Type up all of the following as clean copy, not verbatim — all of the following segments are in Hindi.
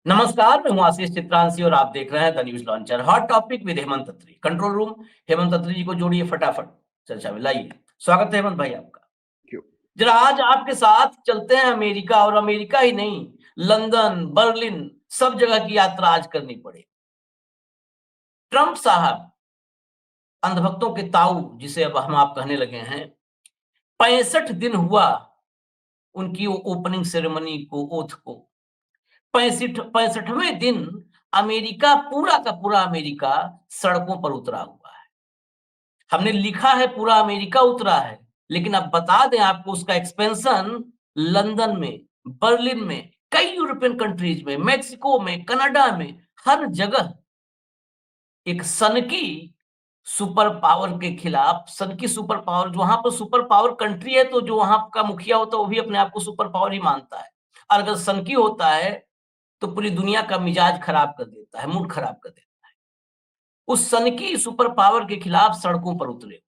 नमस्कार, मैं हूं आशीष चित्रांशी और आप देख रहे हैं the news launcher. Hot topic with Hemant Atri. Control room Hemant Atri ji को जोड़िए फटाफट चर्चा में लाइए। स्वागत है हेमंत भाई आपका। क्यों? जरा आज आपके साथ चलते हैं अमेरिका, और अमेरिका ही नहीं, लंदन, बर्लिन, सब जगह की यात्रा आज करनी पड़े। ट्रंप साहब, अंधभक्तों के ताऊ जिसे अब हम आप कहने लगे हैं, 65 दिन हुआ उनकी ओपनिंग सेरेमनी को, ओथ को। 65वें दिन अमेरिका, पूरा का पूरा अमेरिका सड़कों पर उतरा हुआ है। हमने लिखा है पूरा अमेरिका उतरा है, लेकिन अब बता दें आपको, उसका एक्सपेंशन लंदन में, बर्लिन में, कई यूरोपियन कंट्रीज में, मेक्सिको में, कनाडा में, हर जगह एक सनकी सुपर पावर के खिलाफ, सनकी सुपर पावर, जो वहां पर सुपर पावर कंट्री है, तो जो वहां का मुखिया होता है वो भी अपने आप को सुपर पावर ही मानता है। और अगर सनकी होता है तो पूरी दुनिया का मिजाज खराब कर देता है, मूड खराब कर देता है। उस सनकी सुपर पावर के खिलाफ सड़कों पर उतरे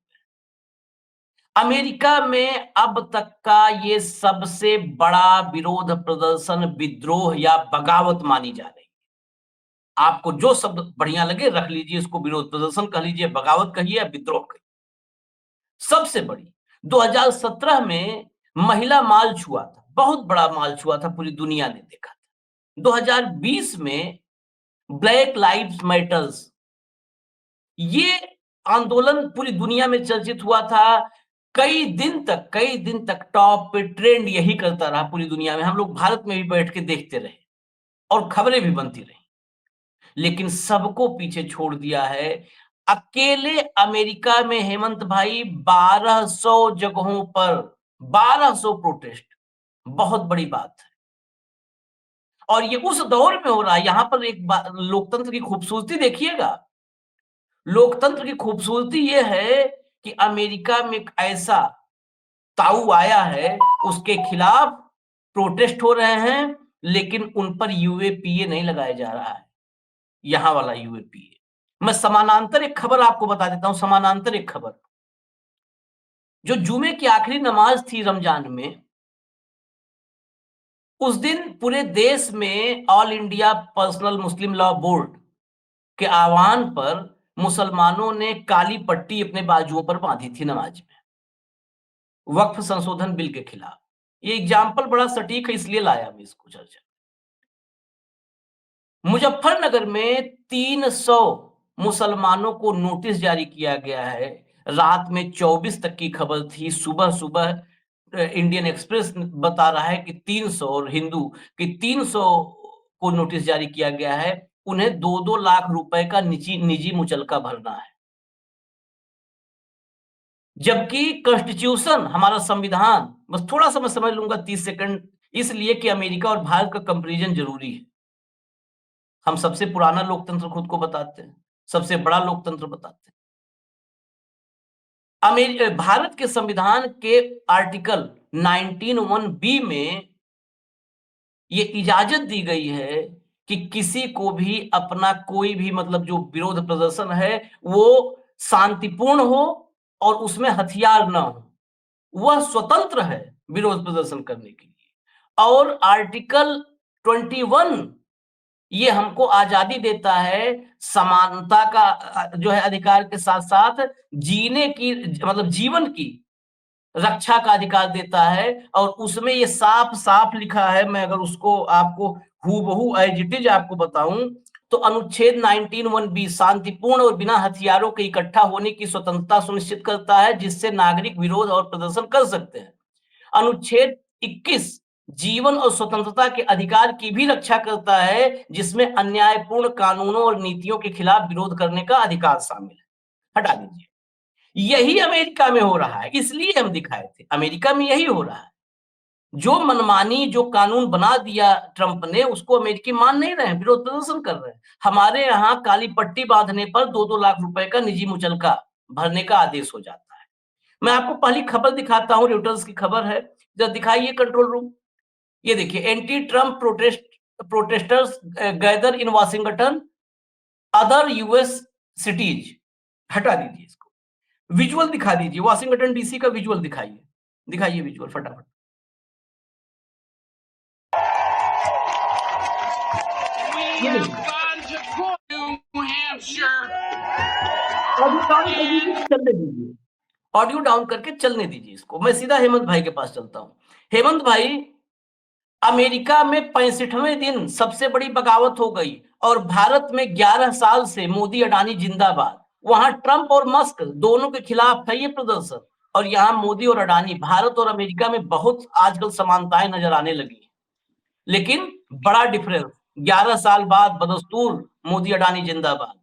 अमेरिका में अब तक का ये सबसे बड़ा विरोध प्रदर्शन, विद्रोह या बगावत मानी जा रही है। आपको जो शब्द बढ़िया लगे रख लीजिए, इसको विरोध प्रदर्शन कह लीजिए, बगावत कहिए या विद्रोह कहिए। सबसे बड़ी 2017 में महिला माल छुआ था, बहुत बड़ा माल छुआ था, पूरी दुनिया ने देखा था। 2020 में ब्लैक लाइव्स मैटर्स, ये आंदोलन पूरी दुनिया में चर्चित हुआ था। कई दिन तक टॉप पे ट्रेंड यही करता रहा पूरी दुनिया में। हम लोग भारत में भी बैठ के देखते रहे और खबरें भी बनती रही, लेकिन सबको पीछे छोड़ दिया है। अकेले अमेरिका में हेमंत भाई 1200 जगहों पर 1200 प्रोटेस्ट, बहुत बड़ी बात है। और ये उस दौर में हो रहा है। यहां पर एक लोकतंत्र की खूबसूरती देखिएगा। लोकतंत्र की खूबसूरती ये है कि अमेरिका में एक ऐसा ताऊ आया है, उसके खिलाफ प्रोटेस्ट हो रहे हैं, लेकिन उन पर यूएपीए नहीं लगाया जा रहा है, यहां वाला यूएपीए। मैं समानांतर एक खबर आपको बता देता हूं, समानांतर एक खबर। जो जुमे की आखिरी नमाज थी रमजान में, उस दिन पूरे देश में ऑल इंडिया पर्सनल मुस्लिम लॉ बोर्ड के आह्वान पर मुसलमानों ने काली पट्टी अपने बाजुओं पर बांधी थी नमाज में, वक्फ संशोधन बिल के खिलाफ। ये एग्जाम्पल बड़ा सटीक है, इसलिए लाया मैं इसको चर्चा। मुजफ्फरनगर में 300 मुसलमानों को नोटिस जारी किया गया है। रात में 24 तक की खबर थी। सुबह सुबह इंडियन एक्सप्रेस बता रहा है कि 300, और हिंदू कि 300 को नोटिस जारी किया गया है। उन्हें 2-2 लाख रुपए का निजी मुचलका भरना है। जबकि कॉन्स्टिट्यूशन, हमारा संविधान, बस थोड़ा सा मैं समझ लूंगा 30 सेकंड, इसलिए कि अमेरिका और भारत का कंपैरिजन जरूरी है। हम सबसे पुराना लोकतंत्र खुद को बताते हैं, सबसे बड़ा लोकतंत्र बताते हैं। भारत के संविधान के आर्टिकल 19(1)(b) में ये इजाजत दी गई है कि किसी को भी अपना कोई भी, मतलब जो विरोध प्रदर्शन है वो शांतिपूर्ण हो और उसमें हथियार ना हो, वह स्वतंत्र है विरोध प्रदर्शन करने के लिए। और आर्टिकल 21 ये हमको आजादी देता है समानता का, जो है अधिकार के साथ साथ जीने की, मतलब जीवन की रक्षा का अधिकार देता है। और उसमें ये साफ साफ लिखा है, मैं अगर उसको आपको हूबहू एज इट इज आपको बताऊं, तो अनुच्छेद 19(1)(b) शांतिपूर्ण और बिना हथियारों के इकट्ठा होने की स्वतंत्रता सुनिश्चित करता है, जिससे नागरिक विरोध और प्रदर्शन कर सकते हैं। अनुच्छेद 21 जीवन और स्वतंत्रता के अधिकार की भी रक्षा करता है, जिसमें अन्यायपूर्ण कानूनों और नीतियों के खिलाफ विरोध करने का अधिकार शामिल है। हटा दीजिए। यही अमेरिका में हो रहा है, इसलिए हम दिखाए थे अमेरिका में यही हो रहा है। जो मनमानी, जो कानून बना दिया ट्रंप ने, उसको अमेरिकी मान नहीं रहे हैं, विरोध प्रदर्शन कर रहे हैं। हमारे यहाँ काली पट्टी बांधने पर 2-2 लाख रुपए का निजी मुचलका भरने का आदेश हो जाता है। मैं आपको पहली खबर दिखाता हूं, रॉयटर्स की खबर है, जरा दिखाइए कंट्रोल रूम। ये देखिए, एंटी ट्रंप प्रोटेस्टर्स गैदर इन वाशिंगटन, अदर यूएस सिटीज। हटा दीजिए इसको, विजुअल दिखा दीजिए, वाशिंगटन डीसी का विजुअल दिखाइए, दिखाइए विजुअल फटाफट। ये have देखिए, gone to New Hampshire audio down कर दीजिए, चलने दीजिए, ऑडियो डाउन करके चलने दीजिए इसको। मैं सीधा हेमंत भाई के पास चलता हूँ। हेमंत भाई, अमेरिका में 65वें दिन सबसे बड़ी बगावत हो गई और भारत में 11 साल से मोदी अडानी जिंदाबाद। वहां ट्रंप और मस्क दोनों के खिलाफ है ये प्रदर्शन, और यहाँ मोदी और अडानी, भारत और अमेरिका में बहुत आजकल समानताएं नजर आने लगी, लेकिन बड़ा डिफरेंस, 11 साल बाद बदस्तूर मोदी अडानी जिंदाबाद।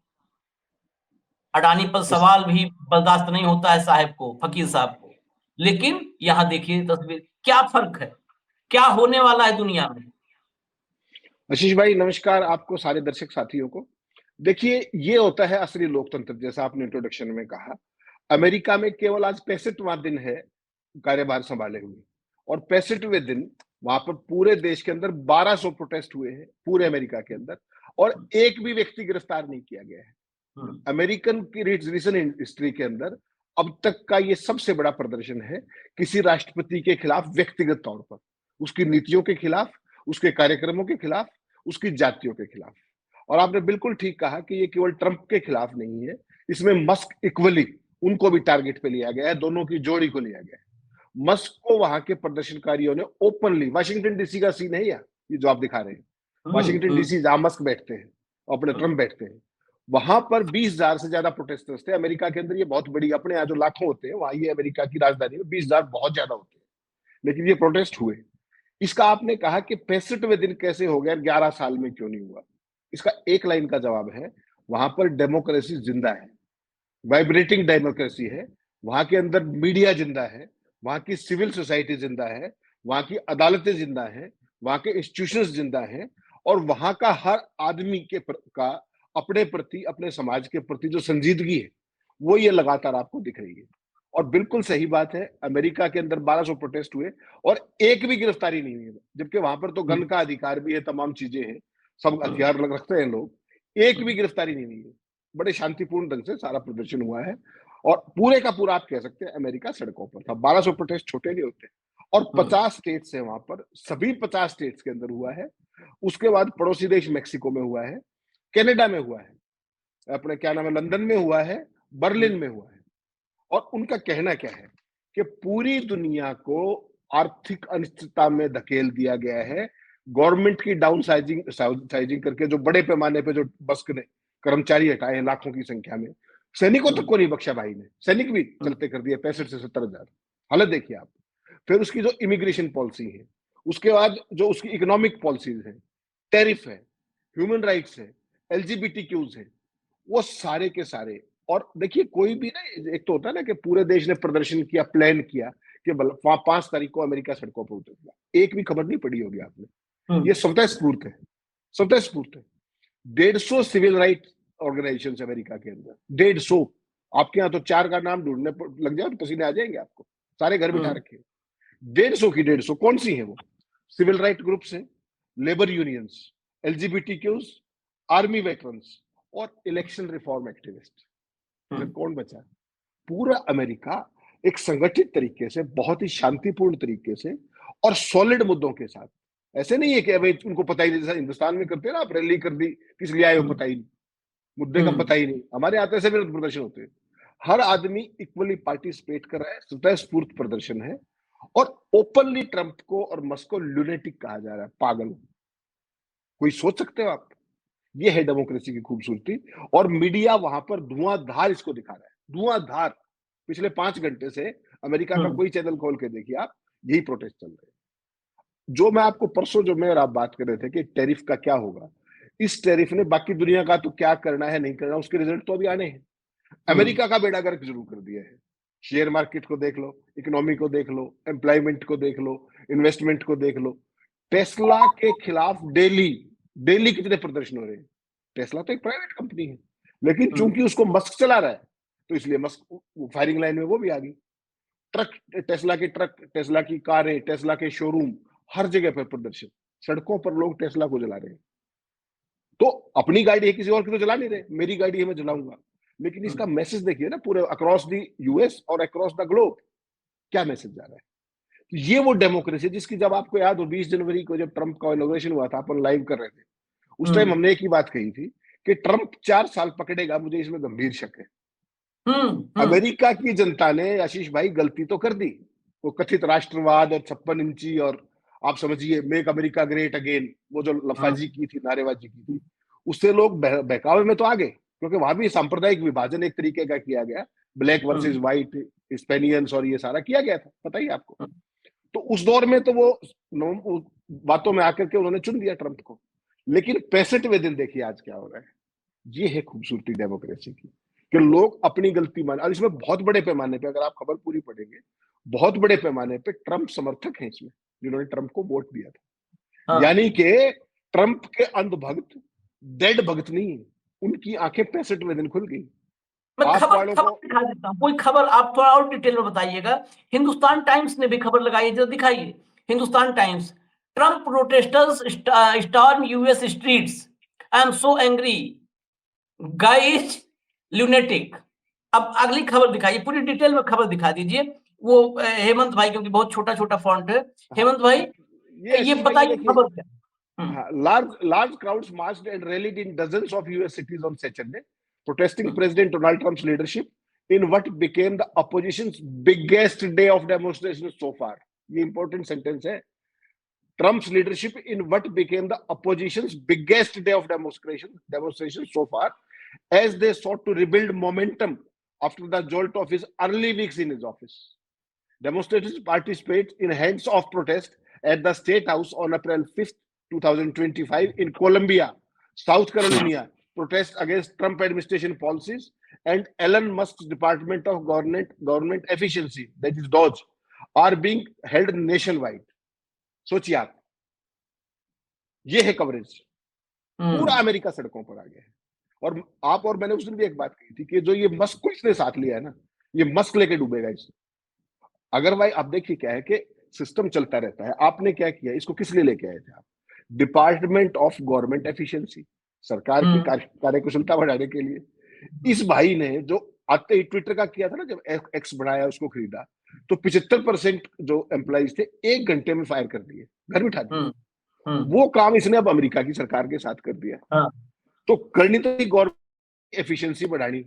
अडानी पर सवाल भी बर्दाश्त नहीं होता है साहब को, फकीर साहब को। लेकिन यहाँ देखिए तस्वीर, क्या फर्क है, क्या होने वाला है दुनिया में। आशीष भाई नमस्कार, आपको सारे दर्शक साथियों को। देखिए, ये होता है असली लोकतंत्र, जैसा आपने इंट्रोडक्शन में कहा। अमेरिका में केवल आज 65वां दिन है कार्यभार संभाले हुए, और 65वें दिन वहां पर पूरे देश के अंदर 1200 प्रोटेस्ट हुए हैं पूरे अमेरिका के अंदर, और एक भी व्यक्ति गिरफ्तार नहीं किया गया है। अमेरिकन की रिसेंट हिस्ट्री के अंदर अब तक का ये सबसे बड़ा प्रदर्शन है किसी राष्ट्रपति के खिलाफ व्यक्तिगत तौर पर, उसकी नीतियों के खिलाफ, उसके कार्यक्रमों के खिलाफ, उसकी जातियों के खिलाफ। और आपने बिल्कुल ठीक कहा कि ये केवल ट्रंप के खिलाफ नहीं है, इसमें मस्क इक्वली, उनको भी टारगेट पे लिया गया है, दोनों की जोड़ी को लिया गया है। मस्क को वहां के प्रदर्शनकारियों ने ओपनली, वाशिंगटन डीसी का सीन है ये जो आप दिखा रहे हैं, वाशिंगटन डीसी जहां मस्क बैठते हैं, अपने ट्रंप बैठते हैं, वहां पर 20,000 से ज्यादा प्रोटेस्टर्स थे। अमेरिका के अंदर ये बहुत बड़ी, अपने यहाँ जो लाखों होते हैं, वहां ये अमेरिका की राजधानी में 20,000 बहुत ज्यादा होते हैं, लेकिन ये प्रोटेस्ट हुए। इसका आपने कहा कि 65वें दिन कैसे हो गया, 11 साल में क्यों नहीं हुआ? इसका एक लाइन का जवाब है, वहां पर डेमोक्रेसी जिंदा है, वाइब्रेटिंग डेमोक्रेसी है, वहां के अंदर मीडिया जिंदा है, वहां की सिविल सोसाइटी जिंदा है, वहां की अदालतें जिंदा है, वहां के इंस्टीट्यूशंस जिंदा है, और वहां का हर आदमी का अपने प्रति, अपने समाज के प्रति जो संजीदगी है, वो ये लगातार आपको दिख रही है। और बिल्कुल सही बात है, अमेरिका के अंदर 1200 प्रोटेस्ट हुए और एक भी गिरफ्तारी नहीं हुई है, जबकि वहां पर तो गन का अधिकार भी है, तमाम चीजें हैं, सब हथियार रखते हैं लोग, एक भी गिरफ्तारी नहीं हुई है। बड़े शांतिपूर्ण ढंग से सारा प्रदर्शन हुआ है, और पूरे का पूरा आप कह सकते हैं अमेरिका सड़कों पर था। 1200 प्रोटेस्ट छोटे नहीं होते, और 50 स्टेट्स है वहां पर, सभी 50 स्टेट्स के अंदर हुआ है। उसके बाद पड़ोसी देश मेक्सिको में हुआ है, कनाडा में हुआ है, अपने क्या नाम है, लंदन में हुआ है, बर्लिन में हुआ है। और उनका कहना क्या है कि पूरी दुनिया को आर्थिक अनिश्चितता में धकेल दिया गया है, गवर्नमेंट की डाउन साइजिंग करके, जो बड़े पैमाने पे जो मस्क ने कर्मचारी हटाए हैं लाखों की संख्या में, सैनिकों तक को नहीं बख्शा भाई ने, सैनिक भी चलते कर दिए, 65 से 70,000। हालत देखिए आप। फिर उसकी जो इमिग्रेशन पॉलिसी है, उसके बाद जो उसकी इकोनॉमिक पॉलिसीज है, टैरिफ है, ह्यूमन राइट्स है, LGBTQs है, वो सारे के सारे। और देखिए, कोई भी ना, एक तो होता है ना कि पूरे देश ने प्रदर्शन किया, प्लान किया कि 5 तारीख को अमेरिका सड़कों पर उतरेगा, एक भी खबर नहीं पड़ी होगी आपने। ये स्वतः स्फूर्त है, स्वतः स्फूर्त है। 150 सिविल राइट ऑर्गेनाइजेशन अमेरिका के अंदर, 150। आपके यहाँ तो 4 का नाम ढूंढने लग जाए तो पसीने आ जाएंगे आपको, सारे घर बिठा रखे। 150 की 150 कौन सी है वो? सिविल राइट ग्रुप्स है, labour unions, LGBTQs, army veterans, और इलेक्शन रिफॉर्म एक्टिविस्ट। कौन बचा? पूरा अमेरिका एक संगठित तरीके से, बहुत ही शांतिपूर्ण तरीके से और सॉलिड मुद्दों के साथ। ऐसे नहीं है कि अभी उनको पता ही नहीं, जैसा हिंदुस्तान में करते हैं ना, आप रैली कर दी, किस लिए आए हो पता ही नहीं, मुद्दे का पता ही नहीं। हमारे यहाँ ऐसे विरोध प्रदर्शन होते हैं, हर आदमी इक्वली पार्टिसिपेट कर रहा है, स्वतः स्फूर्त प्रदर्शन है। और ओपनली ट्रंप को और मस्क को लुनेटिक कहा जा रहा है, पागल। कोई सोच सकते हो आप? ये है डेमोक्रेसी की खूबसूरती। और मीडिया वहां पर धुआंधार इसको दिखा रहा है, धुआंधार। पिछले 5 घंटे से अमेरिका का कोई चैनल खोल के देखिए आप, यही प्रोटेस्ट चल रहे हैं। जो मैं आपको परसों, जो मैं और आप बात कर रहे थे कि टैरिफ का क्या होगा, इस टैरिफ ने बाकी दुनिया का तो क्या करना है, नहीं करना, उसके रिजल्ट तो अभी आने हैं। अमेरिका का बेड़ा गर्क जरूर कर दिया है। शेयर मार्केट को देख लो, इकोनॉमी को देख लो, एम्प्लॉयमेंट को देख लो, इन्वेस्टमेंट को देख लो। टेस्ला के खिलाफ डेली कितने प्रदर्शन हो रहे हैं? टेस्ला तो एक प्राइवेट कंपनी है, लेकिन चूंकि उसको मस्क चला रहा है, तो इसलिए मस्क फायरिंग लाइन में वो भी आ गई। टेस्ला टेस्ला की कारें, टेस्ला के शोरूम, हर जगह पर प्रदर्शन, सड़कों पर लोग टेस्ला को जला रहे हैं। तो अपनी गाड़ी है, किसी और की तो जला नहीं रहे, मेरी गाड़ी है, मैं जलाऊंगा। लेकिन इसका मैसेज देखिए ना, पूरे अक्रॉस द US और अक्रॉस द ग्लोब क्या मैसेज जा रहा है। ये वो डेमोक्रेसी जिसकी, जब आपको याद हो 20 जनवरी को जब ट्रंप का इनॉग्रेशन हुआ था, अपन लाइव कर रहे थे, उस टाइम हमने एक ही बात कही थी कि ट्रंप 4 साल पकड़ेगा, मुझे इसमें गंभीर शक है। अमेरिका की जनता ने आशीष भाई गलती तो कर दी, वो कथित राष्ट्रवाद और 56 इंची और आप समझिए मेक अमेरिका ग्रेट अगेन, वो जो लफाजी की थी, नारेबाजी की थी, उससे लोग बहकावे में तो आ गए, क्योंकि वहां भी सांप्रदायिक विभाजन एक तरीके का किया गया, ब्लैक वर्सेस व्हाइट, हिस्पैनियंस और ये सारा किया गया था, पता ही आपको। तो उस दौर में तो वो बातों में आकर के उन्होंने चुन दिया ट्रंप को। लेकिन 65वें दिन देखिए आज क्या हो रहा है। ये है खूबसूरती डेमोक्रेसी की, कि लोग अपनी गलती मान, और इसमें बहुत बड़े पैमाने पे, अगर आप खबर पूरी पढ़ेंगे, बहुत बड़े पैमाने पे ट्रंप समर्थक हैं इसमें, जिन्होंने ट्रंप को वोट दिया था। यानी कि ट्रंप के अंधभक्त डेड भक्त नहीं, उनकी आंखें 65वें दिन खुल गई। मैं खबर दिखा देता हूँ, कोई खबर आप थोड़ा और डिटेल में बताइएगा। हिंदुस्तान टाइम्स ने भी खबर लगाई, जो दिखाइए Hindustan times, Trump protesters storm US streets, I am so angry, guys lunatic. अब अगली खबर दिखाइए, पूरी डिटेल में खबर दिखा दीजिए। वो हेमंत भाई, क्योंकि बहुत छोटा छोटा फॉन्ट है, हेमंत भाई ये बताइए खबर क्या। Large crowds marched and rallied in dozens of US cities on Saturday, protesting President Donald Trump's leadership in what became the opposition's biggest day of demonstrations so far. ये important sentence है. Trump's leadership in what became the opposition's biggest day of demonstrations so far, as they sought to rebuild momentum after the jolt of his early weeks in his office. Demonstrators participated in hands-off protest at the State House on April 5th, 2025 in Columbia, South Carolina, protest against Trump administration policies and Elon Musk's Department of Government Efficiency, that is DOGE, are being held nationwide. सोचिए आप, ये है कवरेज, पूरा अमेरिका सड़कों पर आ गया है। और आप और मैंने उस दिन भी एक बात कही थी कि जो ये मस्क को इसने साथ लिया है ना, ये मस्क लेके डूबेगा इससे। अगर भाई आप देखिए क्या है कि सिस्टम चलता रहता है, आपने क्या किया, इसको किस लिए लेके आए थे आप? डिपार्टमेंट ऑफ गवर्नमेंट एफिशिएंसी, सरकार की कार्यकुशलता बढ़ाने के लिए। इस भाई ने जो आते ही ट्विटर का किया था ना, जब एक्स बढ़ाया, उसको खरीदा, तो 75% जो एम्प्लॉइज थे 1 घंटे में फायर कर दिए, घर बिठा दिए। वो काम इसने अब अमेरिका की सरकार के साथ कर दिया। तो करनी तो गवर्नमेंट एफिशिएंसी बढ़ानी,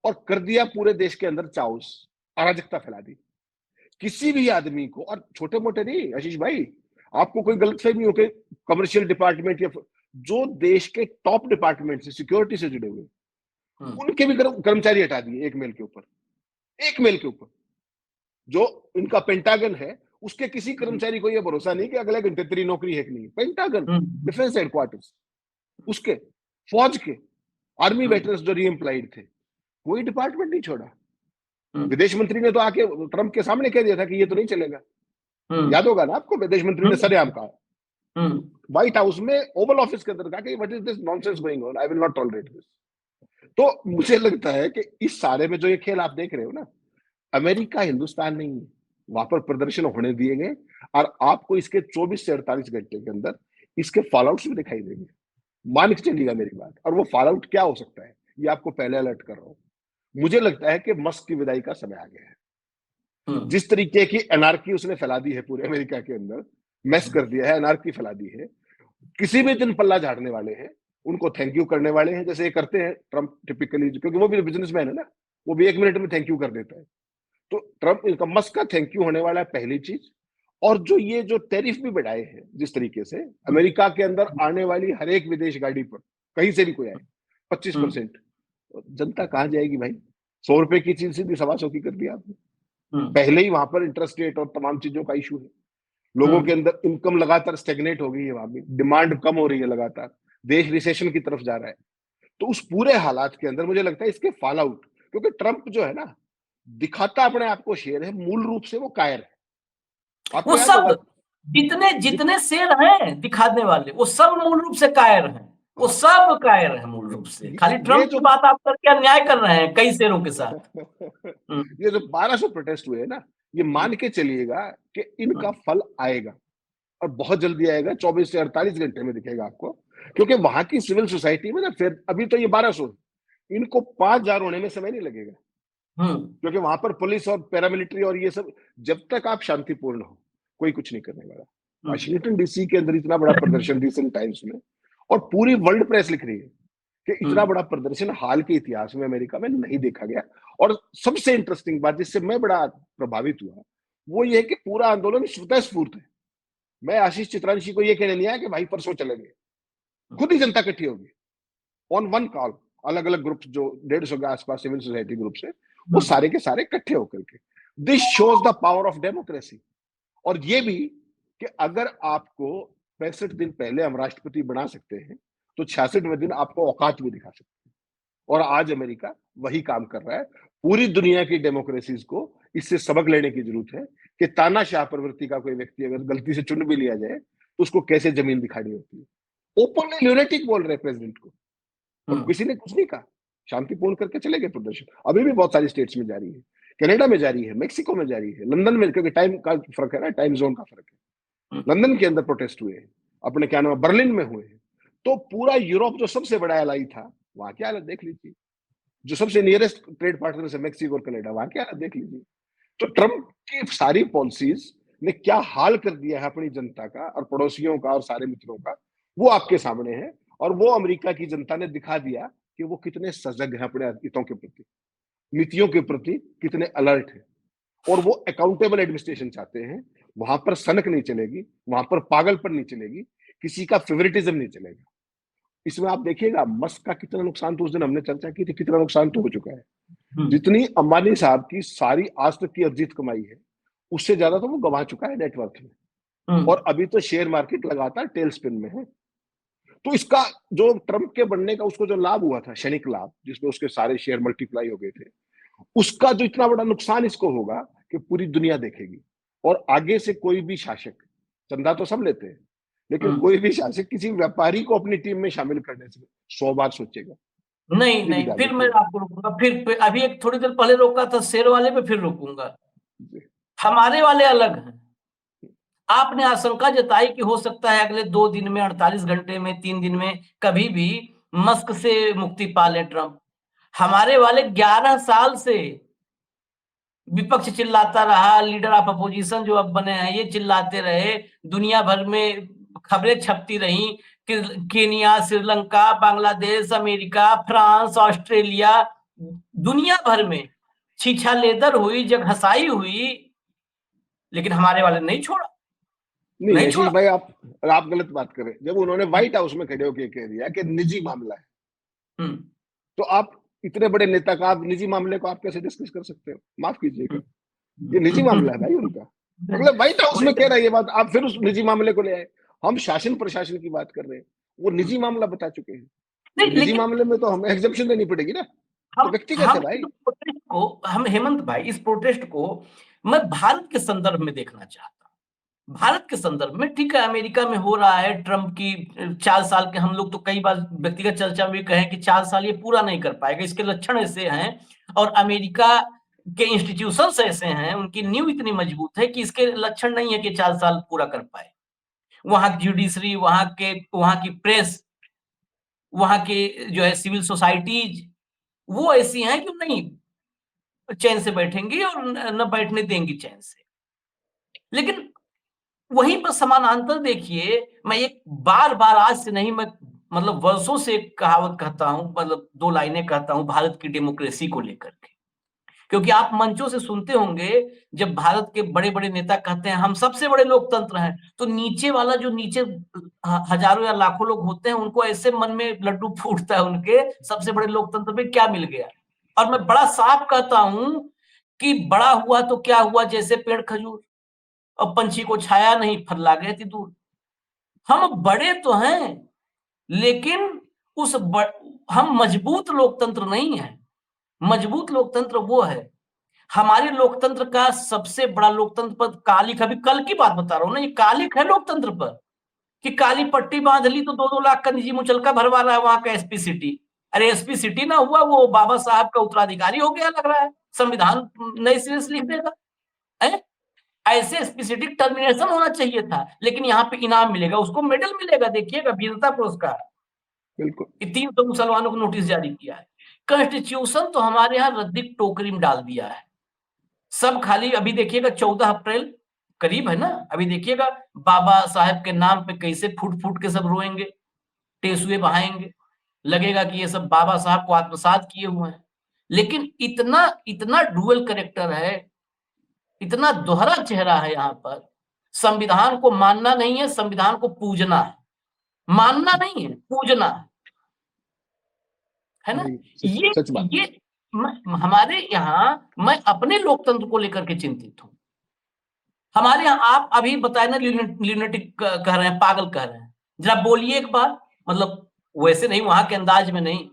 और कर दिया पूरे देश के अंदर चाउस, अराजकता फैला दी। किसी भी आदमी को, और छोटे मोटे नहीं आशीष भाई, आपको कोई गलतफहमी हो कि कमर्शियल डिपार्टमेंट या जो देश के टॉप डिपार्टमेंट से, सिक्योरिटी से जुड़े हुए, उनके भी कर्मचारी हटा दिए एक मेल के ऊपर। जो इनका पेंटागन है, उसके किसी कर्मचारी को यह भरोसा नहीं कि अगले घंटे तेरी नौकरी है कि नहीं। पेंटागन, डिफेंस हेडक्वार्टर्स, उसके फौज के, आर्मी वेटरन्स जो रीएम्प्लॉयड थे, कोई डिपार्टमेंट नहीं छोड़ा। विदेश मंत्री ने तो आके ट्रंप के सामने कह दिया था कि ये तो नहीं चलेगा। याद होगा ना आपको, विदेश मंत्री ने सरेआम कहा, व्हाइट हाउस में ओवल ऑफिस के अंदर कहा कि what is this nonsense going on, I will not tolerate this. तो मुझे लगता है कि इस सारे में जो ये खेल आप देख रहे हो ना, अमेरिका हिंदुस्तान नहीं है, वहां पर प्रदर्शन होने दिए गए, और आपको इसके 24 से 48 घंटे के अंदर इसके फॉलआउट्स भी दिखाई देंगे। मान के चलिएगा मेरी बात। और वो फॉलआउट क्या हो सकता है, ये आपको पहले अलर्ट कर रहा हूं। मुझे लगता है कि मस्क की विदाई का समय आ गया है। जिस तरीके की एनार्की उसने फैला दी है पूरे अमेरिका के अंदर, मैस कर दिया है, एनार्की फैला दी है, किसी भी दिन पल्ला झाड़ने वाले हैं, उनको थैंक यू करने वाले हैं, जैसे ये करते हैं ट्रंप टिपिकली, क्योंकि वो भी बिजनेसमैन है ना, वो भी 1 मिनट में थैंक यू कर देता है। तो ट्रंप, इनका मस्क का थैंक यू होने वाला है, पहली चीज। और जो टैरिफ भी बढ़ाए हैं जिस तरीके से, अमेरिका के अंदर आने वाली हर एक विदेश गाड़ी पर, कहीं से भी कोई आए, 25%, जनता कहां जाएगी भाई? 100 रुपए की चीज सीधी 125 की कर दिया आपने। पहले ही वहां पर इंटरेस्ट रेट और तमाम चीजों का इशू है। लोगों के अंदर इनकम लगातार स्टेगनेट हो गई है, वहां भी डिमांड कम हो रही है लगातार, देश रिसेशन की तरफ जा रहा है। तो उस पूरे हालात के अंदर मुझे लगता है इसके फॉल आउट, क्योंकि ट्रंप जो है ना, दिखाता अपने आप को शेर है, मूल रूप से वो कायर है। वो सब जितने शेर हैं दिखाने वाले, वो सब मूल रूप से कायर हैं। वो सब कायर है मूल रूप से। खाली ट्रंप की बात आप करके अन्याय कर रहे हैं कई शेरों के साथ। ये जो 1200 प्रोटेस्ट हुए ना, ये मान के चलिएगा कि इनका फल आएगा, और बहुत जल्दी आएगा। 24 से 48 घंटे में दिखेगा आपको, क्योंकि वहां की सिविल सोसाइटी में ना, फिर अभी तो ये 1200, इनको 5000 होने में समय नहीं लगेगा। क्योंकि वहां पर पुलिस और पैरामिलिट्री और ये सब, जब तक आप शांतिपूर्ण हो, कोई कुछ नहीं करने वाला। वाशिंगटन डीसी के अंदर इतना बड़ा प्रदर्शन रिसेंट टाइम्स में, और पूरी वर्ल्ड प्रेस लिख रही है कि इतना हम्म, बड़ा प्रदर्शन हाल के इतिहास में अमेरिका में नहीं देखा गया। और सबसे इंटरेस्टिंग बात जिससे मैं बड़ा प्रभावित हुआ वो ये है कि पूरा आंदोलन स्वतः स्फूर्त है। मैं आशीष चित्रांशी को ये कहने नहीं आया कि भाई परसों चलेंगे, खुद ही जनता इकट्ठी होगी ऑन वन कॉल। अलग अलग ग्रुप जो 150 के आसपास सिविल सोसाइटी ग्रुप है वो हम्म, सारे के सारे इकट्ठे होकर के, this shows the power of democracy. और ये भी कि अगर आपको 65 दिन पहले हम राष्ट्रपति बना सकते हैं तो 66वें दिन आपको औकात भी दिखा सकते हैं। और आज अमेरिका वही काम कर रहा है। पूरी दुनिया की डेमोक्रेसीज को इससे सबक लेने की जरूरत है कि तानाशाह प्रवृत्ति का कोई व्यक्ति अगर गलती से चुन भी लिया जाए तो उसको कैसे जमीन दिखानी होती है। ओपनली ल्यूनेटिक बोल रहे प्रेसिडेंट को, और हम्म, किसी ने कुछ नहीं कहा, शांतिपूर्ण करके चले गए प्रदर्शन। अभी भी बहुत सारी स्टेट्स में जारी है, कनाडा में जारी है, मेक्सिको में जारी है, लंदन में, क्योंकि टाइम का फर्क है ना, टाइम जोन का फर्क है। हम्म, लंदन के अंदर प्रोटेस्ट हुए हैं, अपने क्या नाम है बर्लिन में हुए हैं। तो पूरा यूरोप जो सबसे बड़ा एलाई था वहां की हालत देख लीजिए, जो सबसे नियरेस्ट ट्रेड पार्टनर है मेक्सिको और कनाडा, वहां की हालत देख लीजिए। तो ट्रंप की सारी पॉलिसीज ने क्या हाल कर दिया है अपनी जनता का और पड़ोसियों का और सारे मित्रों का, वो आपके सामने है। और वो अमेरिका की जनता ने दिखा दिया कि वो कितने सजग हैं अपने हितों के प्रति, नीतियों के प्रति कितने अलर्ट है। और वो अकाउंटेबल एडमिनिस्ट्रेशन चाहते हैं। वहां पर सनक नहीं चलेगी, वहां पर पागलपन नहीं चलेगी, किसी का फेवरेटिज्म नहीं चलेगा। इसमें आप देखिएगा मस्क का कितना नुकसान, तो उस दिन हमने चर्चा की थी, कितना नुकसान तो हो चुका है। हम्म, जितनी अंबानी साहब की सारी आज तक की अर्जित कमाई है उससे ज्यादा तो वो गंवा चुका है नेटवर्थ में। हम्म, और अभी तो शेयर मार्केट लगातार टेल स्पिन में है। तो इसका जो ट्रंप के बनने का उसको जो लाभ हुआ था, क्षणिक लाभ, जिसमें उसके सारे शेयर मल्टीप्लाई हो गए थे, उसका जो इतना बड़ा नुकसान इसको होगा कि पूरी दुनिया देखेगी। और आगे से कोई भी शासक, चंदा तो सब लेते हैं, लेकिन हम्म। कोई भी शासक किसी व्यापारी को अपनी टीम में शामिल करने से 100 बार सोचेगा। नहीं ये भी नहीं, ध्यान फिर मैं रखिएगा। आपको रोकूंगा, फिर अभी एक थोड़ी देर पहले रोका था शेर वाले पे, फिर रोकूंगा। जी। हमारे वाले अलग हैं। आपने आशंका जताई कि हो सकता है अगले 2 दिन में, 48 घंटे में, 3 दिन में कभी भी मस्क से मुक्ति पा ले ट्रंप। हमारे वाले 11 साल से विपक्ष चिल्लाता रहा, लीडर ऑफ अपोजिशन जो अब बने हैं ये चिल्लाते रहे, दुनिया भर में खबरें छपती रहीं कि Kenya, Sri Lanka, Bangladesh, America, France, Australia, दुनिया भर में छीछा लेदर हुई, जगहंसाई हुई, लेकिन हमारे वाले नहीं छोड़ा, नहीं नहीं आशीष छोड़ा। भाई, आप गलत बात कर रहे हैं। जब उन्होंने व्हाइट हाउस में खड़े होकर कह दिया कि निजी मामला है, हम्म, तो आप इतने बड़े नेता का आप निजी मामले को आप कैसे डिस्कस कर सकते हो? माफ कीजिएगा, ये निजी मामला है भाई उनका। अगले व्हाइट हाउस में कह रहा है ये बात, आप फिर उस निजी मामले को ले आए। हम शासन प्रशासन की बात कर रहे हैं, वो निजी मामला बता चुके हैं। तो नहीं, निजी लेकिन मामले में तो हमें एग्जम्पशन देनी पड़ेगी ना, तो हम व्यक्तिगत है हम भाई। इस प्रोटेस्ट को, हम हेमंत भाई, इस प्रोटेस्ट को मैं भारत के संदर्भ में देखना चाहता हूँ। भारत के संदर्भ में ठीक है, अमेरिका में हो रहा है ट्रम्प की 4 साल के, हम लोग तो कई बार व्यक्तिगत चर्चा में भी कहें कि 4 साल ये पूरा नहीं कर पाएगा, इसके लक्षण ऐसे हैं। और अमेरिका के इंस्टीट्यूशंस ऐसे हैं, उनकी नींव इतनी मजबूत है कि इसके लक्षण नहीं है कि 4 साल पूरा कर पाए। वहां की जुडिशरी, वहां की प्रेस, वहां के जो है सिविल सोसाइटीज, वो ऐसी हैं कि नहीं चैन से बैठेंगी और न बैठने देंगी चैन से। लेकिन वहीं पर समानांतर देखिए, मैं एक बार-बार आज से नहीं, मैं मतलब वर्षों से एक कहावत कहता हूँ, मतलब 2 लाइनें कहता हूँ भारत की डेमोक्रेसी को लेकर के। क्योंकि आप मंचों से सुनते होंगे, जब भारत के बड़े-बड़े नेता कहते हैं हम सबसे बड़े लोकतंत्र हैं, तो नीचे वाला जो नीचे हजारों या लाखों लोग होते हैं, उनको ऐसे मन में लड्डू फूटता है उनके, सबसे बड़े लोकतंत्र में क्या मिल गया। और मैं बड़ा साफ कहता हूँ कि बड़ा हुआ तो क्या हुआ, जैसे पेड़ खजूर, और पंछी को छाया नहीं, फर गए थी दूर। हम बड़े तो हैं, लेकिन उस ब हम मजबूत लोकतंत्र नहीं हैं। मजबूत लोकतंत्र वो है, हमारे लोकतंत्र का सबसे बड़ा लोकतंत्र पर कालिक, अभी कल की बात बता रहा हूँ ना, ये कालिक है लोकतंत्र पर, कि काली पट्टी बांध ली तो 2-2 लाख का निजी मुचलका भरवा रहा है वहां का एसपी सिटी। अरे एसपी सिटी ना हुआ, वो बाबा साहब का उत्तराधिकारी हो गया लग रहा है, संविधान नए सिरे से लिख देगा। है? ऐसे एसपीसीटी टर्मिनेशन होना चाहिए था, लेकिन यहाँ पे इनाम मिलेगा, उसको मेडल मिलेगा, देखिएगा वीरता पुरस्कार। बिल्कुल। 300 मुसलमानों को नोटिस जारी किया है। कॉन्स्टिट्यूशन तो हमारे यहाँ रद्दी टोकरी में डाल दिया है। सब खाली, अभी देखिएगा 14 अप्रैल करीब है ना, अभी देखिएगा बाबा साहेब के नाम पे कैसे फूट फूट के सब रोएंगे। टेसुए बहाएंगे, लगेगा कि ये सब बाबा साहब को आत्मसात किए हुए हैं। लेकिन इतना इतना डुअल कैरेक्टर है, इतना दोहरा चेहरा है यहाँ पर। संविधान को मानना नहीं है, संविधान को पूजना है। मानना नहीं है, पूजना है ना। नहीं, ये सच बात। ये हमारे यहाँ, मैं अपने लोकतंत्र को लेकर के चिंतित हूँ। हमारे यहाँ आप अभी बताए ना, ल्यूनेटिक कह रहे हैं, पागल कह रहे हैं। जरा बोलिए एक बार, मतलब वैसे नहीं, वहां के अंदाज में नहीं।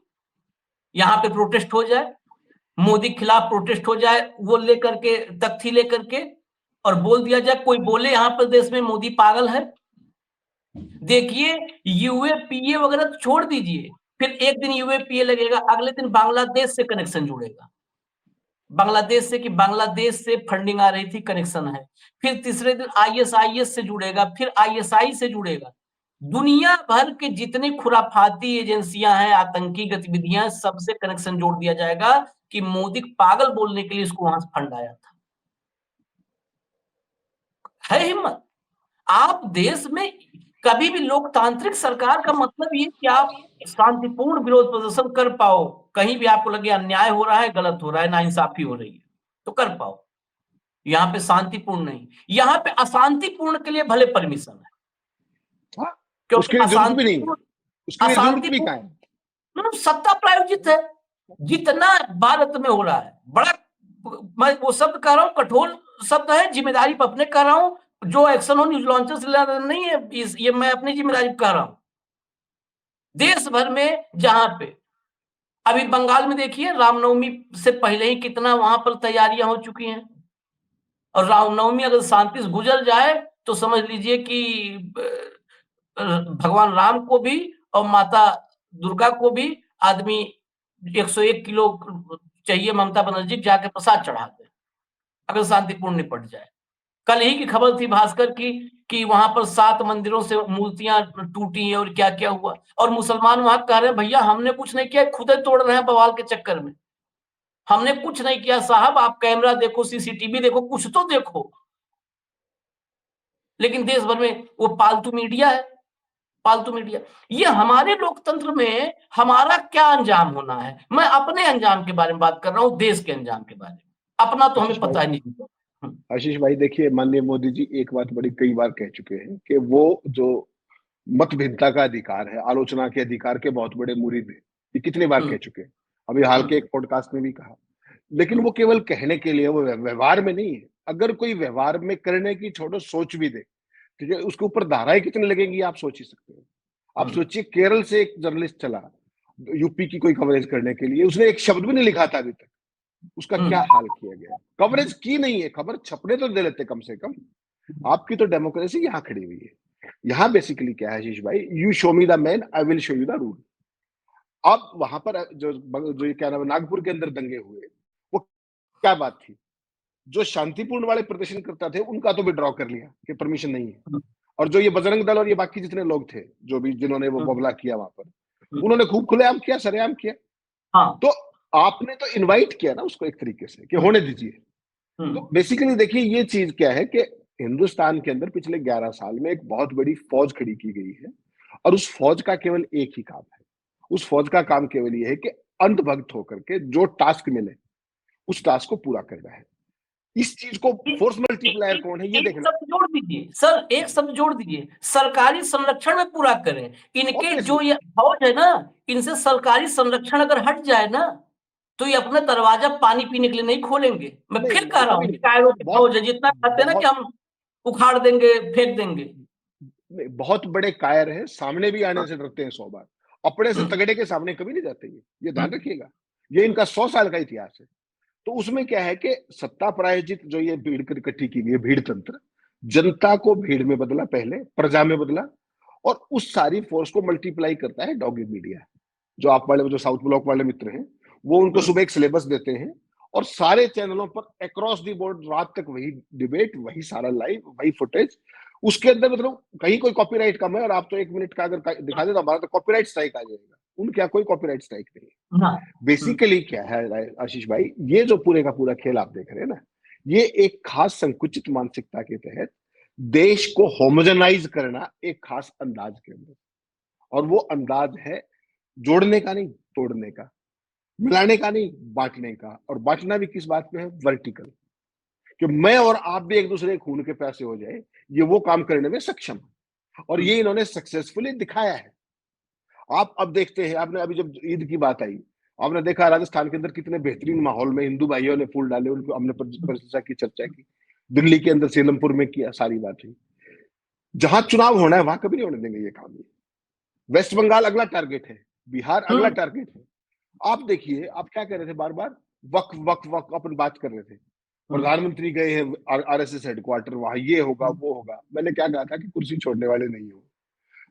यहाँ पे प्रोटेस्ट हो जाए, मोदी के खिलाफ प्रोटेस्ट हो जाए, वो लेकर के तख्ती लेकर के, और बोल दिया जाए, कोई बोले यहाँ पर देश में मोदी पागल है। देखिए, यूएपीए वगैरह तो छोड़ दीजिए, फिर एक दिन यूएपीए लगेगा, अगले दिन बांग्लादेश से कनेक्शन जुड़ेगा। बांग्लादेश से, कि बांग्लादेश से फंडिंग आ रही थी, कनेक्शन है। फिर तीसरे दिन आईएसआईएस से जुड़ेगा, फिर आईएसआई से जुड़ेगा। दुनिया भर के जितनी खुराफाती एजेंसियां हैं, आतंकी गतिविधियां, सबसे कनेक्शन जोड़ दिया जाएगा कि मोदी पागल बोलने के लिए इसको वहां से फंड आया था। है हिम्मत। आप देश में कभी भी, लोकतांत्रिक सरकार का मतलब ये कि आप शांतिपूर्ण विरोध प्रदर्शन कर पाओ, कहीं भी आपको लगे अन्याय हो रहा है, गलत हो रहा है, नाइंसाफी हो रही है, तो कर पाओ। यहाँ पे शांतिपूर्ण नहीं, यहाँ पे अशांतिपूर्ण के लिए भले परमिशन है, हाँ, क्योंकि उसके लिए जरूरत भी नहीं है, अशांतिपूर्ण, उसके लिए जरूरत भी कहाँ है। मतलब सत्ता प्रायोजित है। जितना भारत में हो रहा है, बड़ा, मैं वो शब्द कह रहा हूँ, कठोर शब्द है, जिम्मेदारी पर अपने कह रहा हूँ। जो एक्शन हो न्यूज लॉन्चर से नहीं है, ये मैं अपनी जिम्मेदारी पर कह रहा हूँ। देश भर में जहां पे, अभी बंगाल में देखिए, रामनवमी से पहले ही कितना वहां पर तैयारियां हो चुकी हैं, और रामनवमी अगर शांति से गुजर जाए तो समझ लीजिए कि भगवान राम को भी और माता दुर्गा को भी आदमी 101 किलो चाहिए, ममता बनर्जी जाके प्रसाद चढ़ा दे, अगर शांतिपूर्ण निपट जाए। कल ही की खबर थी भास्कर की कि वहां पर 7 मंदिरों से मूर्तियां टूटी हैं, और क्या क्या हुआ, और मुसलमान वहां कह रहे हैं, भैया हमने कुछ नहीं किया, खुद ही तोड़ रहे हैं बवाल के चक्कर में। हमने कुछ नहीं किया साहब, आप कैमरा देखो, सीसीटीवी देखो, कुछ तो देखो। लेकिन देश भर में वो पालतू मीडिया है, पालतू मीडिया। ये हमारे लोकतंत्र में हमारा क्या अंजाम होना है। मैं अपने अंजाम के बारे में बात कर रहा हूँ, देश के अंजाम के बारे में। अपना तो हमें आशीष पता भाई, ही नहीं। आशीष भाई देखिए, माननीय मोदी जी एक बात बड़ी कई बार कह चुके हैं कि वो जो मत भिन्नता का अधिकार है, आलोचना के अधिकार के बहुत बड़े मुरीद हैं। ये कितनी बार कह चुके हैं, अभी हाल के एक पॉडकास्ट में भी कहा। लेकिन वो केवल कहने के लिए, वो व्यवहार में नहीं है। अगर कोई व्यवहार में करने की छोड़ो, सोच भी दे, ठीक है, उसके ऊपर धाराएं कितनी लगेंगी आप सोच ही सकते हो। आप सोचिए, केरल से एक जर्नलिस्ट चला यूपी की कोई कवरेज करने के लिए, उसने एक शब्द भी नहीं लिखा था अभी तक, उसका क्या हाल किया गया। कवरेज की नहीं है, खबर छपने तो दे लेते कम से कम। आपकी तो डेमोक्रेसी यहाँ खड़ी हुई है। यहाँ बेसिकली क्या है आशीष भाई, you show me the man, I will show you the rule. अब वहां पर जो ये क्या नाम है, नागपुर के अंदर दंगे हुए, वो क्या बात थी। जो शांतिपूर्ण वाले प्रदर्शन करता थे, उनका तो विड्रॉ कर लिया कि परमिशन नहीं है। और जो ये बजरंग दल और ये बाकी जितने लोग थे, जो भी जिन्होंने वो बबला किया वहां पर, उन्होंने खूब खुलेआम किया, सरेआम किया। हाँ। तो आपने तो इनवाइट किया ना उसको एक तरीके से कि होने दीजिए। तो बेसिकली देखिए, ये चीज क्या है कि हिंदुस्तान के अंदर पिछले 11 साल में एक बहुत बड़ी फौज खड़ी की गई है, और उस फौज का केवल एक ही काम है। उस फौज का काम केवल ये है कि अंतभक्त होकर के जो टास्क मिले, उस टास्क को पूरा करना है। इस चीज को फोर्स मल्टीप्लायर कौन है, ये देखना। शब्द जोड़ दीजिए सर, एक शब्द जोड़ दीजिए, सरकारी संरक्षण में पूरा करें। इनके जो ये फौज है ना, इनसे सरकारी संरक्षण अगर हट जाए ना, तो ये अपना दरवाजा पानी पीने के लिए नहीं खोलेंगे। मैं फिर कह रहा हूँ, कायरों की फौज है, जितना कहते हैं ना कि हम उखाड़ देंगे, फेंक देंगे। बहुत बड़े कायर हैं, सामने भी आने से डरते हैं 100 बार, अपने से तगड़े के सामने कभी नहीं जाते। ये ध्यान रखिएगा, ये इनका 100 साल का इतिहास है। तो उसमें क्या है कि सत्ता प्रायोजित जो ये भीड़ इकट्ठी की गई है, भीड़ तंत्र, जनता को भीड़ में बदला, पहले प्रजा में बदला, और उस सारी फोर्स को मल्टीप्लाई करता है डॉगी मीडिया। जो आप वाले, जो साउथ ब्लॉक वाले मित्र हैं, वो उनको सुबह एक सिलेबस देते हैं, और सारे चैनलों पर अक्रॉस द बोर्ड रात तक वही डिबेट, वही सारा लाइव, वही फुटेज। उसके अंदर मतलब कहीं कोई कॉपीराइट कम है, और आप तो 1 मिनट का अगर दिखा दे तो हमारा तो कॉपीराइट स्ट्राइक आ जाएगा। उनके यहाँ कोई कॉपीराइट स्ट्राइक नहीं है। बेसिकली क्या है आशीष भाई, ये जो पूरे का पूरा खेल आप देख रहे हैं ना, ये एक खास संकुचित मानसिकता के तहत देश को होमोजेनाइज करना, एक खास अंदाज के अंदर। और वो अंदाज है जोड़ने का नहीं, तोड़ने का, मिलाने का नहीं, बांटने का। और बांटना भी किस बात पे है? वर्टिकल, कि मैं और आप भी एक दूसरे के खून के प्यासे हो जाए, ये वो काम करने में सक्षम है और ये इन्होंने सक्सेसफुली दिखाया है। आप अब देखते हैं, आपने अभी जब ईद की बात आई, आपने देखा राजस्थान के अंदर कितने बेहतरीन माहौल में हिंदू भाइयों ने फूल डाले, उनको हमने प्रशंसा की, चर्चा की। दिल्ली के अंदर सीलमपुर में किया, सारी बात हुई। जहां चुनाव होना है वहां कभी नहीं होने देंगे ये काम। वेस्ट बंगाल अगला टारगेट है, बिहार अगला टारगेट है। आप देखिए, आप क्या कर रहे थे बार बार? वक्फ वक्फ वक्फ अपन बात कर रहे थे। प्रधानमंत्री गए हैं आरएसएस हेडक्वार्टर, वहां ये होगा वो होगा। मैंने क्या कहा था कि कुर्सी छोड़ने वाले नहीं हो।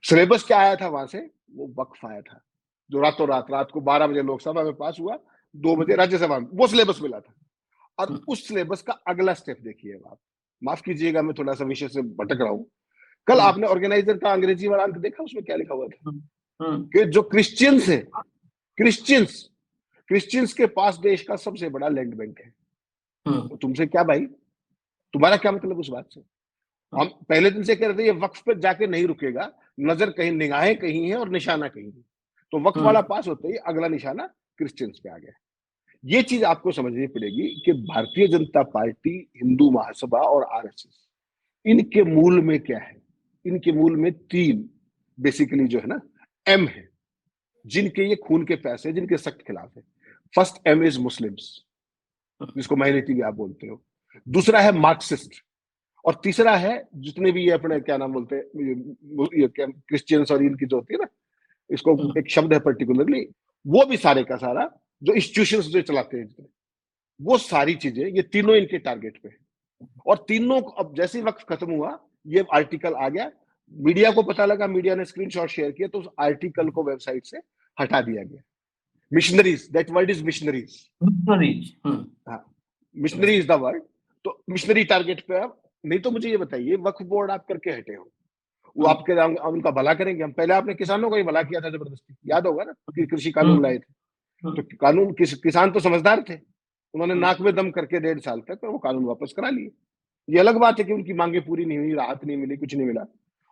सिलेबस क्या आया था वहां से? वो वक्फ आया था, जो रातों रात को 12 बजे लोकसभा में पास हुआ, 2 बजे राज्यसभा में, वो सिलेबस मिला था। और उस सिलेबस का अगला स्टेप देखिए आप। माफ कीजिएगा, मैं थोड़ा सा विषय से भटक रहा हूं। कल आपने ऑर्गेनाइजर का अंग्रेजी वाला अंक देखा? उसमें क्या लिखा हुआ था कि जो क्रिश्चियंस है, क्रिश्चियंस के पास देश का सबसे बड़ा लैंड बैंक है। तो तुमसे क्या भाई, तुम्हारा क्या मतलब उस बात से? हम पहले दिन से कह रहे थे ये वक्फ पे जाके नहीं रुकेगा, नजर कहीं, निगाहें कहीं है और निशाना कहीं है। तो वक्फ वाला पास होते ही अगला निशाना क्रिश्चियंस पे आ गया। ये चीज आपको समझनी पड़ेगी कि भारतीय जनता पार्टी, हिंदू महासभा और आरएसएस, इनके मूल में क्या है? इनके मूल में 3 बेसिकली जो है ना एम है, जिनके ये खून के प्यासे, जिनके सख्त खिलाफ है। फर्स्ट एम इज मुस्लिम्स, जिसको माइनॉरिटी भी आप बोलते हो। दूसरा है मार्क्सिस्ट, और तीसरा है जितने भी ये अपने क्या नाम बोलते हैं, ये क्रिश्चियंस और इनकी जो होती है ना, इसको एक शब्द है पर्टिकुलरली, वो भी सारे का सारा जो इंस्टीट्यूशंस जो चलाते हैं, वो सारी चीजें, ये तीनों इनके टारगेट पे है। और तीनों अब जैसे ही वक्त खत्म हुआ, ये आर्टिकल आ गया, मीडिया को पता लगा, मीडिया ने स्क्रीनशॉट शेयर किया, तो उस आर्टिकल को वेबसाइट से हटा दिया गया। Missionaries, that word is missionaries. हाँ, मिशनरी इज द वर्ड। तो मिशनरी टारगेट पे आप नहीं। तो मुझे ये बताइए, वक्फ बोर्ड आप करके हटे हो, वो आपके उनका भला करेंगे? हम पहले आपने किसानों का ही भला किया था जबरदस्ती, याद होगा ना, कि कृषि कानून लाए थे। तो कानून किसान तो समझदार थे, उन्होंने नाक में दम करके 1.5 साल तक वो कानून वापस करा लिए। ये अलग बात है कि उनकी मांगे पूरी नहीं हुई, राहत नहीं मिली, कुछ नहीं मिला,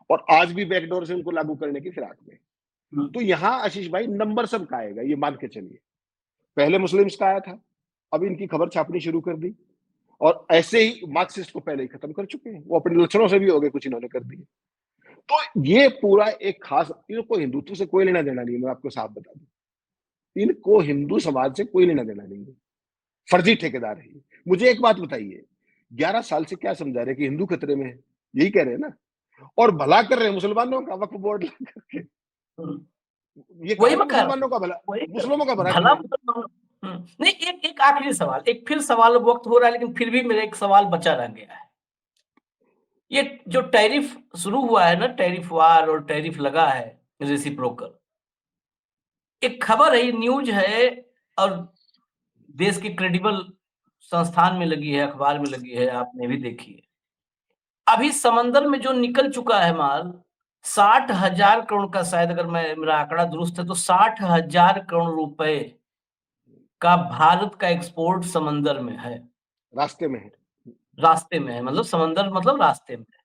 और आज भी बैकडोर से उनको लागू करने की फिराक में। तो यहाँ आशीष भाई नंबर सबका आएगा, ये मान के चलिए। पहले मुस्लिम्स का आया था, अब इनकी खबर छापनी शुरू कर दी, और ऐसे ही मार्क्सिस्ट को पहले ही खत्म कर चुके हैं। वो अपने लक्षणों से भी हो गए, कुछ इन्होंने कर दिए। तो ये पूरा एक खास, इनको हिंदुत्व से कोई लेना देना नहीं है, मैं आपको साफ बता दूं। इनको हिंदू समाज से कोई लेना देना नहीं है, फर्जी ठेकेदार है। मुझे एक बात बताइए, 11 साल से क्या समझा रहे कि हिंदू खतरे में है? यही कह रहे हैं ना, और भला कर रहे हैं मुसलमानों का वक्फ बोर्ड करके। ये वही मैं मुसलमानों का भला, मुस्लिमों का भला भला नहीं। एक आखिरी सवाल, एक फिर सवाल वक्त हो रहा है, लेकिन फिर भी मेरा एक सवाल बचा रह गया है। ये जो टैरिफ शुरू हुआ है ना, टैरिफ वार और टैरिफ लगा है रेसिप्रोकल, एक खबर है, न्यूज है, और देश के क्रेडिबल संस्थान में लगी है, अखबार में लगी है, आपने भी देखी है। अभी समंदर में जो निकल चुका है माल, 60,000 करोड़ का, शायद अगर मेरा आंकड़ा दुरुस्त है तो 60,000 करोड़ रुपए का भारत का एक्सपोर्ट समंदर में है, रास्ते में है, रास्ते में है, मतलब समंदर मतलब रास्ते में है।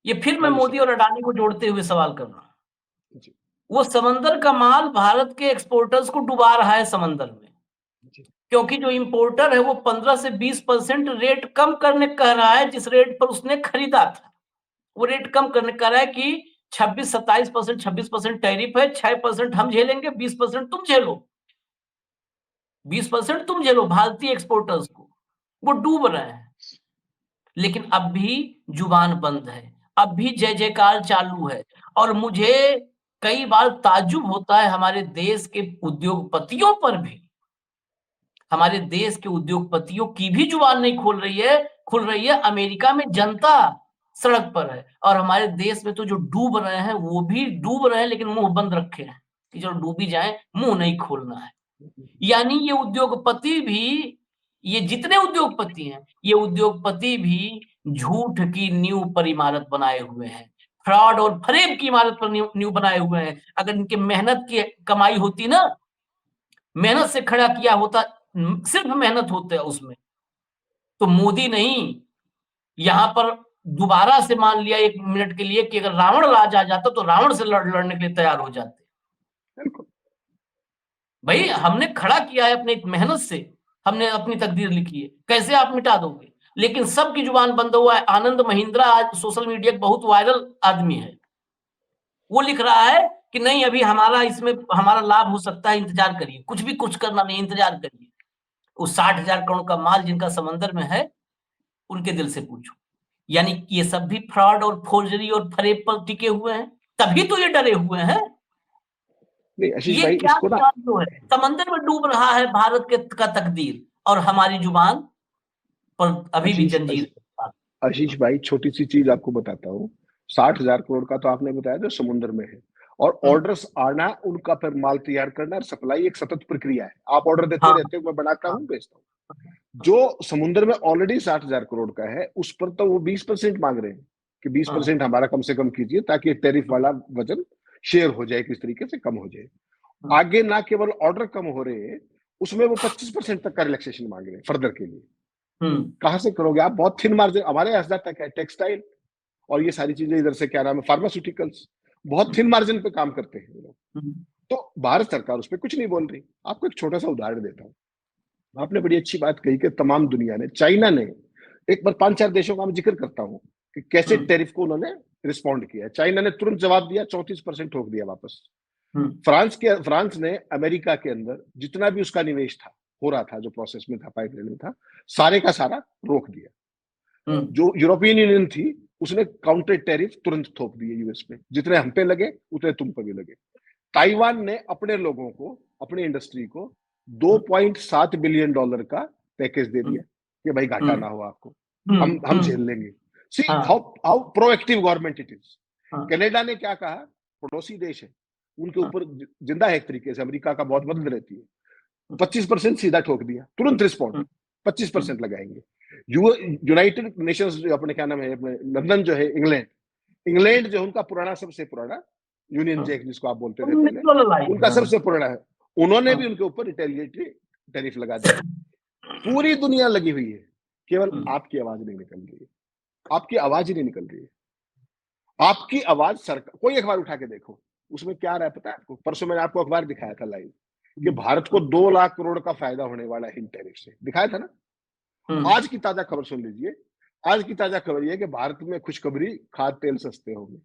ये फिर मैं मोदी और अडानी को जोड़ते हुए सवाल कर रहा हूं। वो समंदर का माल भारत के एक्सपोर्टर्स को डुबा रहा है समंदर में, क्योंकि जो इंपोर्टर है वो 15 से 20% रेट कम करने कह रहा है, जिस रेट पर उसने खरीदा था। वो रेट कम करने कह रहा है कि 26-27%, 26% टैरिफ है, 6% हम झेलेंगे, 20% तुम झेलो, 20% तुम झेलो भारतीय एक्सपोर्टर्स को। वो डूब रहे हैं, लेकिन अब भी जुबान बंद है, अब भी जय जयकार चालू है। और मुझे कई बार ताज्जुब होता है, हमारे देश के उद्योगपतियों पर भी, हमारे देश के उद्योगपतियों की भी जुबान नहीं खुल रही है। अमेरिका में जनता सड़क पर है, और हमारे देश में तो जो डूब रहे हैं वो भी डूब रहे हैं, लेकिन मुंह बंद रखे हैं कि जो डूबी जाए, मुंह नहीं खोलना है। यानी ये उद्योगपति भी, ये जितने उद्योगपति हैं, ये उद्योगपति भी झूठ की नींव पर इमारत बनाए हुए हैं, फ्रॉड और फरेब की इमारत पर नींव बनाए हुए हैं। अगर इनके मेहनत की कमाई होती ना, मेहनत से खड़ा किया होता, सिर्फ मेहनत होता है उसमें, तो मोदी नहीं, यहां पर दोबारा से मान लिया 1 मिनट के लिए कि अगर रावण राज आ जाता तो रावण से लड़ने के लिए तैयार हो जाते। बिल्कुल। भाई हमने खड़ा किया है अपने मेहनत से, हमने अपनी तकदीर लिखी है, कैसे आप मिटा दोगे? लेकिन सबकी जुबान बंद हुआ है। आनंद महिंद्रा आज सोशल मीडिया का बहुत वायरल आदमी है, वो लिख रहा है कि नहीं अभी हमारा इसमें हमारा लाभ हो सकता है, इंतजार करिए, कुछ भी कुछ करना नहीं, इंतजार करिए। उस 60,000 करोड़ का माल जिनका समंदर में है, उनके दिल से पूछो। यानी ये सब भी फ्रॉड और फोर्जरी और फरेब पर टिके हुए हैं, तभी तो ये डरे हुए हैं। नहीं आशीष ये भाई, क्या इसको ना सिनारियो है? समंदर में डूब रहा है भारत के का तकदीर और हमारी जुबान पर अभी भी जंजीर। आशीष भाई, छोटी सी चीज आपको बताता हूँ। 60,000 करोड़ का तो आपने बताया जो समुद्र में है, और ऑर्डर्स आना, उनका फिर माल तैयार करना और सप्लाई एक सतत प्रक्रिया है। आप ऑर्डर देते हाँ, रहते हो, मैं बनाता हाँ, हूँ, बेचता हूँ। जो समुद्र में ऑलरेडी 60,000 करोड़ का है, उस पर तो वो 20% मांग रहे हैं कि 20% हमारा कम से कम कीजिए, ताकि टैरिफ वाला वजन शेयर हो जाए, किस तरीके से कम हो जाए। आगे ना केवल ऑर्डर कम हो रहे हैं, उसमें वो 25% तक का रिलैक्सेशन मांग रहे हैं फर्दर के लिए। कहां से करोगे आप? बहुत थिन मार्जिन हमारे यहाँ तक है, टेक्सटाइल और ये सारी चीजें, इधर से क्या नाम है, फार्मास्यूटिकल्स, बहुत थिन मार्जिन पे काम करते हैं लोग। तो भारत सरकार उस पर कुछ नहीं बोल रही। आपको एक छोटा सा उदाहरण देता हूँ। आपने बड़ी अच्छी बात कही कि तमाम दुनिया ने, चाइना ने, एक बार 5-4 देशों का मैं जिक्र करता हूँ कि कैसे टैरिफ को उन्होंने रिस्पॉन्ड किया। चाइना ने तुरंत जवाब दिया, 34% ठोक दिया वापस। फ्रांस ने अमेरिका के अंदर जितना भी उसका निवेश था, हो रहा था, जो प्रोसेस में था, पाइपलाइन में था, सारे का सारा रोक दिया। जो यूरोपियन यूनियन थी, उसने काउंटर टैरिफ तुरंत थोप दिए यूएस पे, जितने हम पे लगे उतने तुम पे भी लगे। ताइवान ने अपने लोगों को, अपनी इंडस्ट्री को $2.7 बिलियन का पैकेज दे दिया कि भाई घाटा ना हो आपको, हम झेल लेंगे। See how proactive government it is. Canada ने क्या कहा, पड़ोसी देश है, उनके ऊपर जिंदा है एक तरीके से, अमेरिका का बहुत मदद रहती है, 25% सीधा ठोक दिया, तुरंत रिस्पॉन्ड, 25% लगाएंगे। यूनाइटेड नेशंस जो अपने क्या नाम है, अपने लंदन जो है, इंग्लैंड जो है, उनका पुराना, सबसे पुराना यूनियन जैक जिसको आप बोलते थे पहले, उनका सबसे पुराना है, उन्होंने भी उनके ऊपर रिटेलिएटरी टैरिफ लगा दिया। पूरी दुनिया लगी हुई है, केवल आपकी आवाज नहीं निकल रही है, आपकी आवाज ही नहीं निकल रही है। आपकी आवाज सरकार, कोई अखबार उठा के देखो, उसमें क्या रहा है पता है आपको? परसों मैंने आपको अखबार दिखाया था लाइव कि भारत को 2 लाख करोड़ का फायदा होने वाला है इन टैरिफ से, दिखाया था ना। आज की ताजा खबर सुन लीजिए। आज की ताजा खबर यह है कि भारत में खुशखबरी, खाद्य तेल सस्ते होंगे।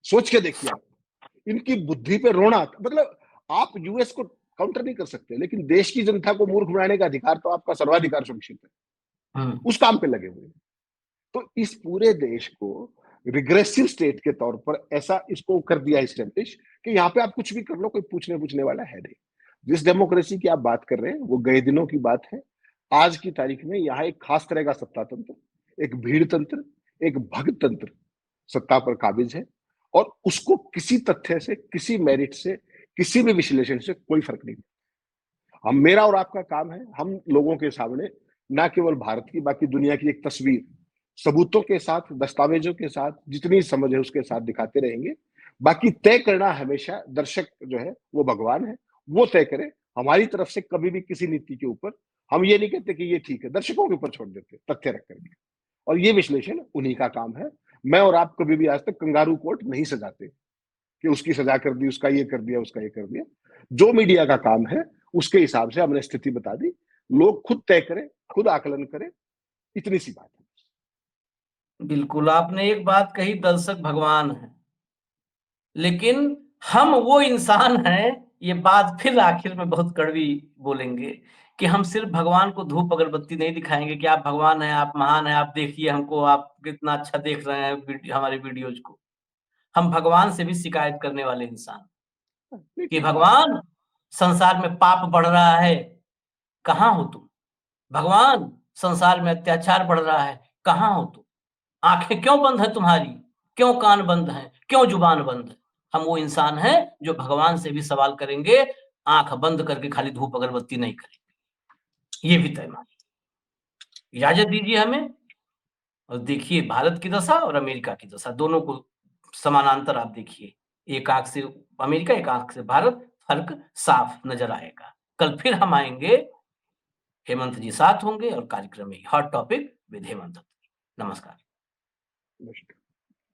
सोच के देखिए आप, इनकी बुद्धि पे रोना। मतलब आप यूएस को काउंटर नहीं कर सकते, लेकिन देश की जनता को मूर्ख बनाने का अधिकार तो आपका सर्वाधिकार सुनिश्चित है। उस काम पे लगे हुए। तो इस पूरे देश को रिग्रेसिव स्टेट के तौर पर ऐसा इसको कर दिया स्टैब्लिश कि यहाँ पे आप कुछ भी कर लो, कोई पूछने वाला है नहीं। जिस डेमोक्रेसी की आप बात कर रहे हैं, वो गए दिनों की बात है। आज की तारीख में यहाँ एक खास तरह का सत्ता तंत्र, एक भीड़ तंत्र, एक भक्त तंत्र सत्ता पर काबिज है, और उसको किसी तथ्य से, किसी मेरिट से, किसी भी विश्लेषण से कोई फर्क नहीं पड़ता। हम, मेरा और आपका काम है, हम लोगों के सामने ना केवल भारत की, बाकी दुनिया की एक तस्वीर सबूतों के साथ, दस्तावेजों के साथ, जितनी समझ है उसके साथ दिखाते रहेंगे। बाकी तय करना हमेशा दर्शक जो है वो भगवान है, वो तय करे। हमारी तरफ से कभी भी किसी नीति के ऊपर हम ये नहीं कहते कि ये ठीक है, दर्शकों के ऊपर छोड़ देते तथ्य रख करके, और ये विश्लेषण उन्हीं का काम है। मैं और आप कभी भी आज तक कंगारू कोर्ट नहीं सजाते कि उसकी सजा कर दी, उसका ये कर दिया, उसका ये कर दिया। जो मीडिया का काम है उसके हिसाब से हमने स्थिति बता दी, लोग खुद तय करें, खुद आकलन करें, इतनी सी बात है। बिल्कुल, आपने एक बात कही, दर्शक भगवान है, लेकिन हम वो इंसान हैं, ये बात फिर आखिर में बहुत कड़वी बोलेंगे कि हम सिर्फ भगवान को धूप अगरबत्ती नहीं दिखाएंगे कि आप भगवान हैं, आप महान हैं, आप देखिए हमको, आप कितना अच्छा देख रहे हैं हमारे वीडियोज को। हम भगवान से भी शिकायत करने वाले इंसान कि भगवान, संसार में पाप बढ़ रहा है, कहाँ हो तुम? भगवान, संसार में अत्याचार बढ़ रहा है, कहाँ हो तुम? आंखें क्यों बंद है तुम्हारी? क्यों कान बंद हैं? क्यों जुबान बंद है? हम वो इंसान हैं जो भगवान से भी सवाल करेंगे, आंख बंद करके खाली धूप अगरबत्ती नहीं करेंगे। ये भी तय मानिए। इजाजत दीजिए हमें, और देखिए भारत की दशा और अमेरिका की दशा, दोनों को समानांतर आप देखिए। एक आंख से अमेरिका, एक आंख से भारत, फर्क साफ नजर आएगा। कल फिर हम आएंगे, हेमंत जी साथ होंगे और कार्यक्रम में हॉट टॉपिक विद हेमंत। नमस्कार। नमस्कार।